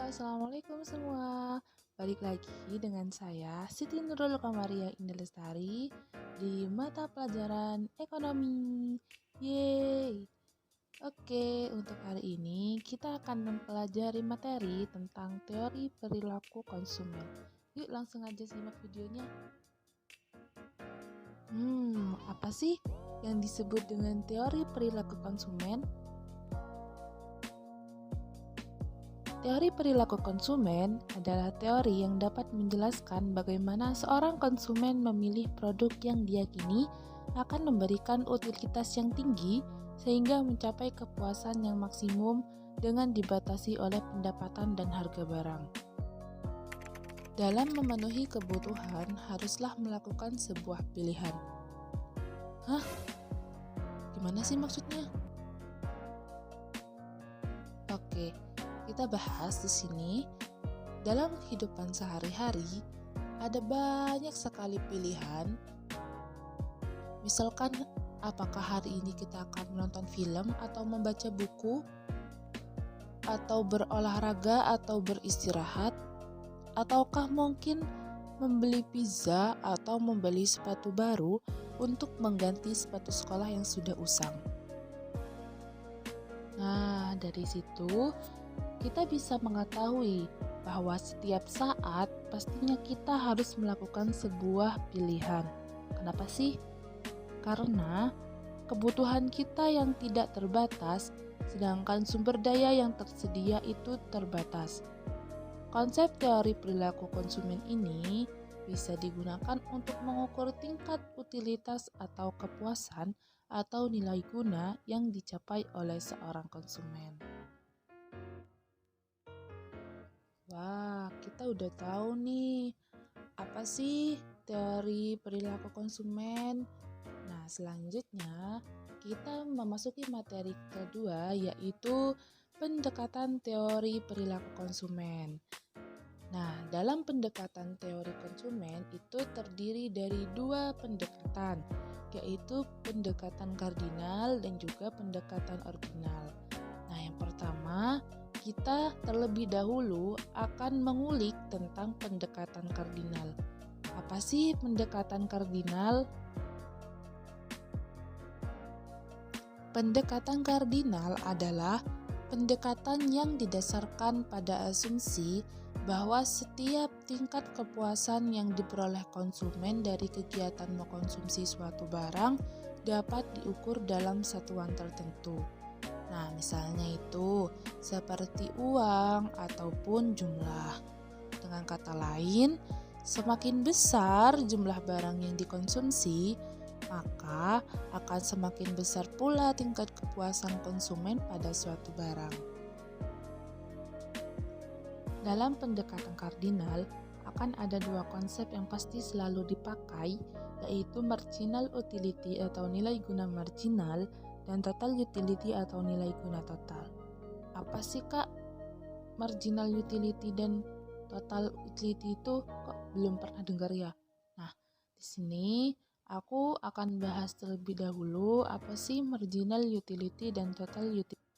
Assalamualaikum semua. Balik lagi dengan saya Siti Nurul Kamaria Indah Lestari di mata pelajaran ekonomi. Yeay. Oke, untuk hari ini kita akan mempelajari materi tentang teori perilaku konsumen. Yuk langsung aja simak videonya. Apa sih yang disebut dengan teori perilaku konsumen? Teori perilaku konsumen adalah teori yang dapat menjelaskan bagaimana seorang konsumen memilih produk yang diyakini akan memberikan utilitas yang tinggi sehingga mencapai kepuasan yang maksimum dengan dibatasi oleh pendapatan dan harga barang. Dalam memenuhi kebutuhan, haruslah melakukan sebuah pilihan. Hah? Gimana sih maksudnya? Oke. Kita bahas di sini. Dalam kehidupan sehari-hari, ada banyak sekali pilihan. Misalkan, apakah hari ini kita akan menonton film atau membaca buku, atau berolahraga atau beristirahat, ataukah mungkin membeli pizza atau membeli sepatu baru untuk mengganti sepatu sekolah yang sudah usang. Nah, dari situ kita bisa mengetahui bahwa setiap saat pastinya kita harus melakukan sebuah pilihan. Kenapa sih? Karena kebutuhan kita yang tidak terbatas, sedangkan sumber daya yang tersedia itu terbatas. Konsep teori perilaku konsumen ini bisa digunakan untuk mengukur tingkat utilitas atau kepuasan atau nilai guna yang dicapai oleh seorang konsumen. Wah, kita udah tahu nih, apa sih teori perilaku konsumen? Nah, selanjutnya kita memasuki materi kedua, yaitu pendekatan teori perilaku konsumen. Nah, dalam pendekatan teori konsumen itu terdiri dari dua pendekatan, yaitu pendekatan kardinal dan juga pendekatan ordinal. Nah, yang pertama, kita terlebih dahulu akan mengulik tentang pendekatan kardinal. Apa sih pendekatan kardinal? Pendekatan kardinal adalah pendekatan yang didasarkan pada asumsi bahwa setiap tingkat kepuasan yang diperoleh konsumen dari kegiatan mengkonsumsi suatu barang dapat diukur dalam satuan tertentu. Nah, misalnya itu seperti uang ataupun jumlah. Dengan kata lain, semakin besar jumlah barang yang dikonsumsi, maka akan semakin besar pula tingkat kepuasan konsumen pada suatu barang. Dalam pendekatan kardinal, akan ada dua konsep yang pasti selalu dipakai, yaitu marginal utility atau nilai guna marginal dan total utility atau nilai guna total. Apa sih Kak marginal utility dan total utility itu? Kok belum pernah dengar ya? Nah, di sini aku akan bahas terlebih dahulu apa sih marginal utility dan total utility.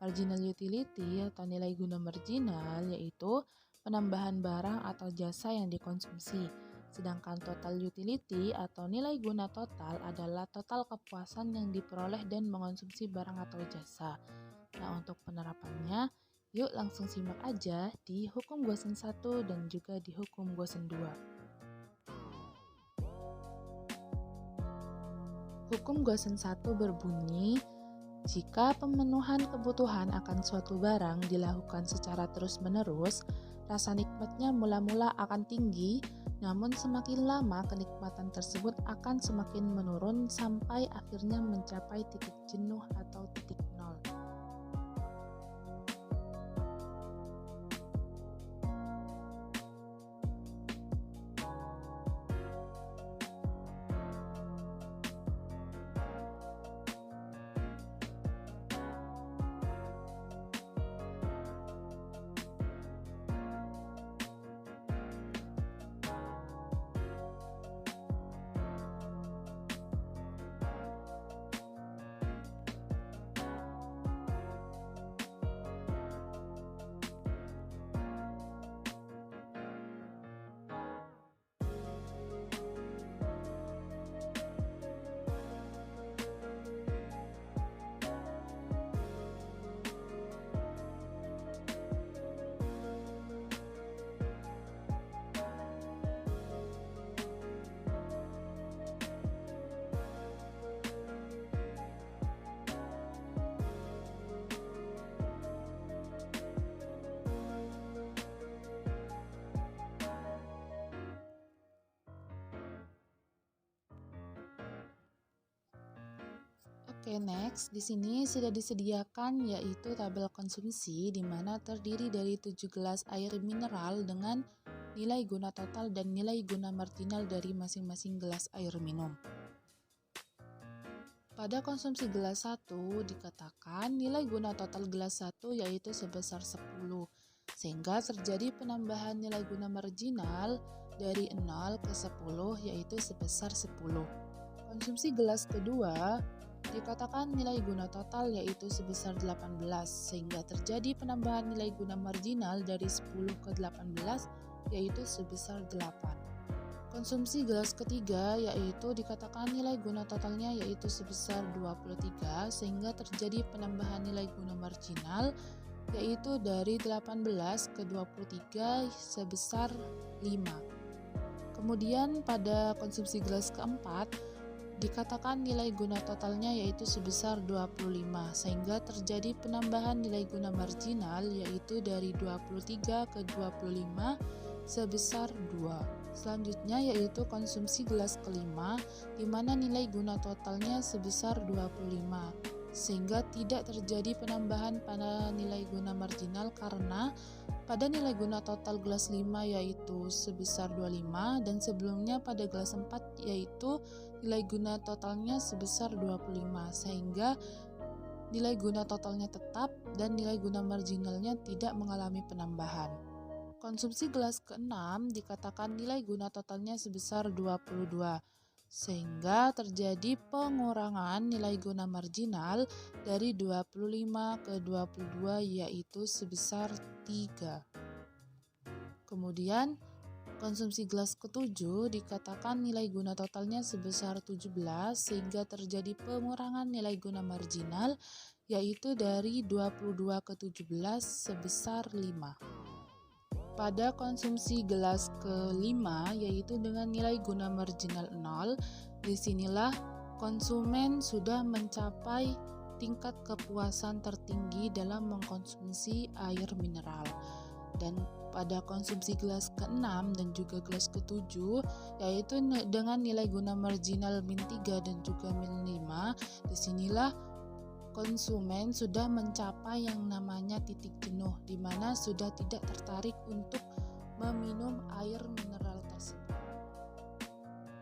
Marginal utility atau nilai guna marginal yaitu penambahan barang atau jasa yang dikonsumsi. Sedangkan total utility atau nilai guna total adalah total kepuasan yang diperoleh dan mengonsumsi barang atau jasa. Nah, untuk penerapannya, yuk langsung simak aja di hukum Goosen 1 dan juga di hukum Goosen 2. Hukum Goosen 1 berbunyi, jika pemenuhan kebutuhan akan suatu barang dilakukan secara terus-menerus, rasa nikmatnya mula-mula akan tinggi, namun semakin lama kenikmatan tersebut akan semakin menurun sampai akhirnya mencapai titik jenuh atau titik nol. Oke, next. Di sini sudah disediakan yaitu tabel konsumsi di mana terdiri dari 7 gelas air mineral dengan nilai guna total dan nilai guna marginal dari masing-masing gelas air minum. Pada konsumsi gelas 1 dikatakan nilai guna total gelas 1 yaitu sebesar 10, sehingga terjadi penambahan nilai guna marginal dari 0 ke 10 yaitu sebesar 10. Konsumsi gelas kedua dikatakan nilai guna total yaitu sebesar 18, sehingga terjadi penambahan nilai guna marginal dari 10 ke 18 yaitu sebesar 8. Konsumsi gelas ketiga yaitu dikatakan nilai guna totalnya yaitu sebesar 23, sehingga terjadi penambahan nilai guna marginal yaitu dari 18 ke 23 sebesar 5. Kemudian pada konsumsi gelas keempat dikatakan nilai guna totalnya yaitu sebesar 25, sehingga terjadi penambahan nilai guna marginal yaitu dari 23 ke 25 sebesar 2. Selanjutnya yaitu konsumsi gelas kelima di mana nilai guna totalnya sebesar 25, sehingga tidak terjadi penambahan pada nilai guna marginal karena pada nilai guna total gelas 5 yaitu sebesar 25 dan sebelumnya pada gelas 4 yaitu nilai guna totalnya sebesar 25, sehingga nilai guna totalnya tetap dan nilai guna marginalnya tidak mengalami penambahan. Konsumsi gelas ke-6 dikatakan nilai guna totalnya sebesar 22, sehingga terjadi pengurangan nilai guna marginal dari 25 ke 22 yaitu sebesar 3. Kemudian konsumsi gelas ke-7 dikatakan nilai guna totalnya sebesar 17, sehingga terjadi pengurangan nilai guna marginal yaitu dari 22 ke 17 sebesar 5. Pada konsumsi gelas ke-5 yaitu dengan nilai guna marginal 0, disinilah konsumen sudah mencapai tingkat kepuasan tertinggi dalam mengkonsumsi air mineral. Dan pada konsumsi gelas ke-6 dan juga gelas ke-7 yaitu dengan nilai guna marginal min 3 dan juga min 5, disinilah konsumen sudah mencapai yang namanya titik jenuh, di mana sudah tidak tertarik untuk meminum air mineral tersebut.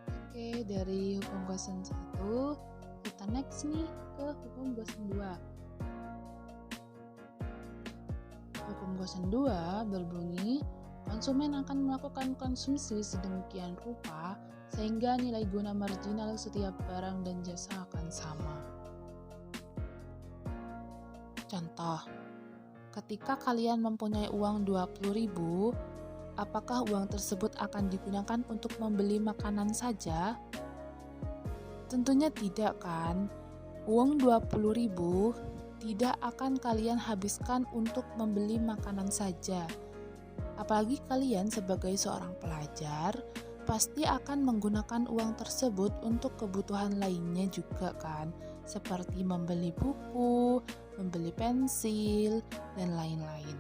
Oke, dari hukum gosen 1, kita next nih ke hukum gosen 2. Hukum gosen 2 berbunyi, konsumen akan melakukan konsumsi sedemikian rupa sehingga nilai guna marginal setiap barang dan jasa akan sama. Contoh, ketika kalian mempunyai uang 20.000, apakah uang tersebut akan digunakan untuk membeli makanan saja? Tentunya tidak kan? Uang 20.000 tidak akan kalian habiskan untuk membeli makanan saja. Apalagi kalian sebagai seorang pelajar, pasti akan menggunakan uang tersebut untuk kebutuhan lainnya juga kan? Seperti membeli buku, membeli pensil, dan lain-lain.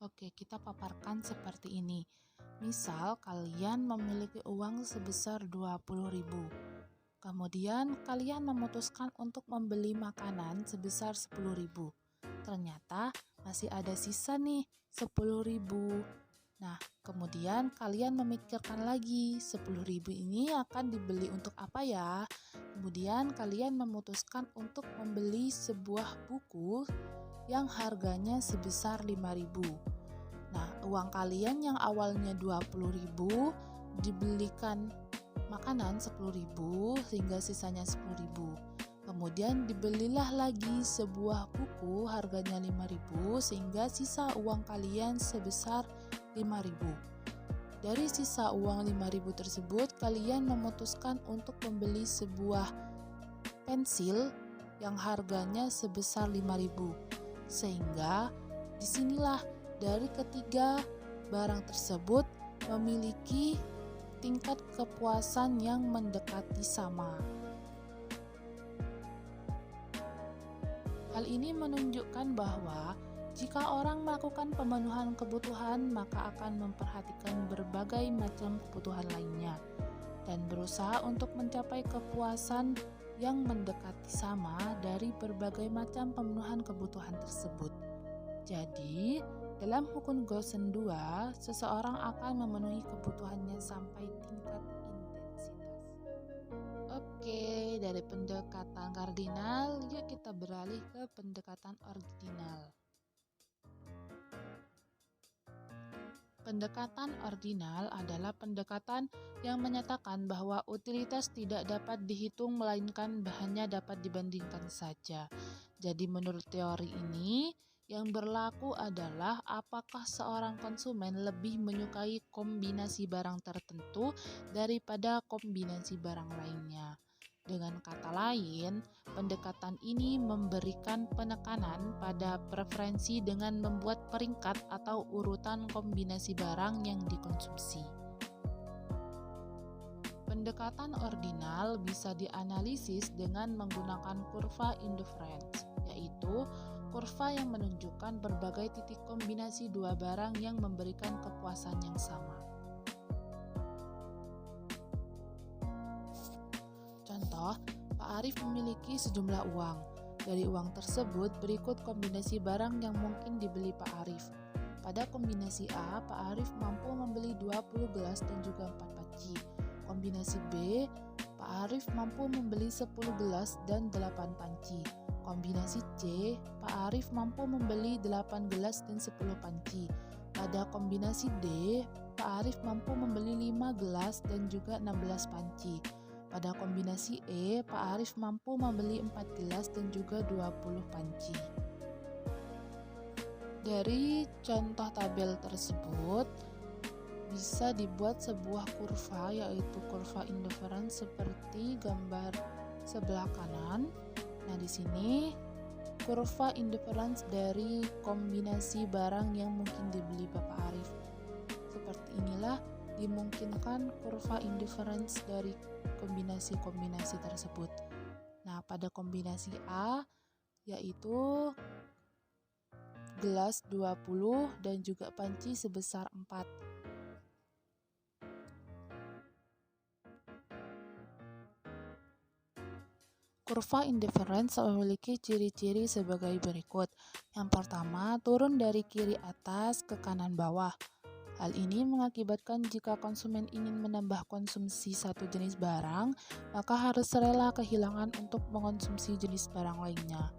Oke, kita paparkan seperti ini. Misal kalian memiliki uang sebesar 20.000. Kemudian kalian memutuskan untuk membeli makanan sebesar 10.000. Ternyata masih ada sisa nih 10.000. Nah, kemudian kalian memikirkan lagi 10.000 ini akan dibeli untuk apa ya? Kemudian kalian memutuskan untuk membeli sebuah buku yang harganya sebesar 5.000. Nah, uang kalian yang awalnya 20.000 dibelikan makanan 10.000 sehingga sisanya 10.000. Kemudian dibelilah lagi sebuah buku harganya 5.000 sehingga sisa uang kalian sebesar 5.000. Dari sisa uang 5.000 tersebut, kalian memutuskan untuk membeli sebuah pensil yang harganya sebesar 5.000. Sehingga disinilah dari ketiga barang tersebut memiliki tingkat kepuasan yang mendekati sama. Hal ini menunjukkan bahwa jika orang melakukan pemenuhan kebutuhan, maka akan memperhatikan berbagai macam kebutuhan lainnya dan berusaha untuk mencapai kepuasan yang mendekati sama dari berbagai macam pemenuhan kebutuhan tersebut. Jadi, dalam hukum Gaussian 2, seseorang akan memenuhi kebutuhannya sampai tingkat intensitas. Oke, dari pendekatan kardinal, yuk kita beralih ke pendekatan ordinal. Pendekatan ordinal adalah pendekatan yang menyatakan bahwa utilitas tidak dapat dihitung melainkan hanya dapat dibandingkan saja. Jadi menurut teori ini, yang berlaku adalah apakah seorang konsumen lebih menyukai kombinasi barang tertentu daripada kombinasi barang lainnya. Dengan kata lain, pendekatan ini memberikan penekanan pada preferensi dengan membuat peringkat atau urutan kombinasi barang yang dikonsumsi. Pendekatan ordinal bisa dianalisis dengan menggunakan kurva indifference, yaitu kurva yang menunjukkan berbagai titik kombinasi dua barang yang memberikan kepuasan yang sama. Contoh, Pak Arif memiliki sejumlah uang. Dari uang tersebut, berikut kombinasi barang yang mungkin dibeli Pak Arif. Pada kombinasi A, Pak Arif mampu membeli 20 gelas dan juga 4 panci. Kombinasi B, Pak Arif mampu membeli 10 gelas dan 8 panci. Kombinasi C, Pak Arif mampu membeli 8 gelas dan 10 panci. Pada kombinasi D, Pak Arif mampu membeli 5 gelas dan juga 16 panci. Pada kombinasi E, Pak Arif mampu membeli 4 gelas dan juga 20 panci. Dari contoh tabel tersebut, bisa dibuat sebuah kurva, yaitu kurva indifference seperti gambar sebelah kanan. Nah, di sini kurva indifference dari kombinasi barang yang mungkin dibeli Bapak Arif. Seperti inilah dimungkinkan kurva indifference dari kombinasi-kombinasi tersebut. Nah, pada kombinasi A yaitu gelas 20 dan juga panci sebesar 4. Kurva indifference memiliki ciri-ciri sebagai berikut. Yang pertama, turun dari kiri atas ke kanan bawah. Hal ini mengakibatkan jika konsumen ingin menambah konsumsi satu jenis barang, maka harus rela kehilangan untuk mengonsumsi jenis barang lainnya.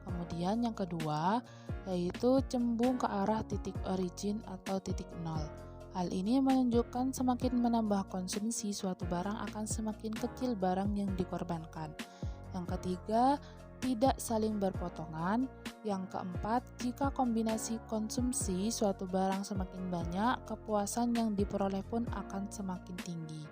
Kemudian yang kedua, yaitu cembung ke arah titik origin atau titik nol. Hal ini menunjukkan semakin menambah konsumsi suatu barang akan semakin kecil barang yang dikorbankan. Yang ketiga, tidak saling berpotongan. Yang keempat, jika kombinasi konsumsi suatu barang semakin banyak, kepuasan yang diperoleh pun akan semakin tinggi.